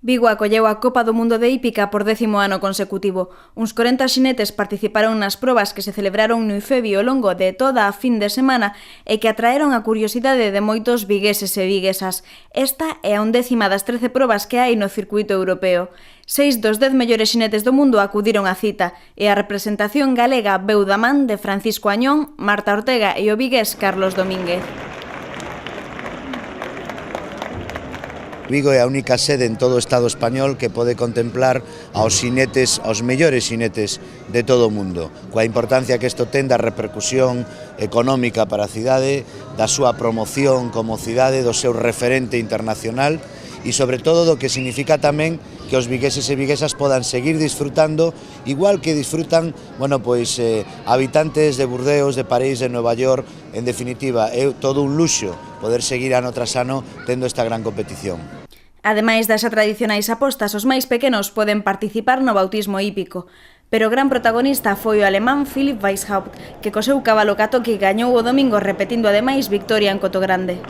Vigo acolleu a Copa do Mundo de Hípica por 10º ano consecutivo. Uns 40 xinetes participaron nas probas que se celebraron no IFEBI ao longo de toda a fin de semana e que atraeron a curiosidade de moitos vigueses e viguesas. Esta é a 11ª das 13 probas que hai no circuito europeo. 6 dos 10 mellores xinetes do mundo acudiron á cita e a representación galega veu da man de Francisco Añón, Marta Ortega e o vigués Carlos Domínguez. Vigo é a única sede en todo o Estado español que pode contemplar aos xinetes, aos mellores xinetes de todo o mundo, coa importancia que isto ten da repercusión económica para a cidade, da súa promoción como cidade, do seu referente internacional e sobre todo do que significa tamén que os vigueses e viguesas podan seguir disfrutando igual que disfrutan, habitantes de Burdeos, de París, de Nueva York. En definitiva, é todo un luxo poder seguir ano tras ano tendo esta gran competición. Ademais das tradicionais apostas, os máis pequenos poden participar no bautismo hípico. Pero o gran protagonista foi o alemán Philipp Weishaupt, que co seu cabalo Katoki gañou o domingo repetindo ademais victoria en Cotogrande.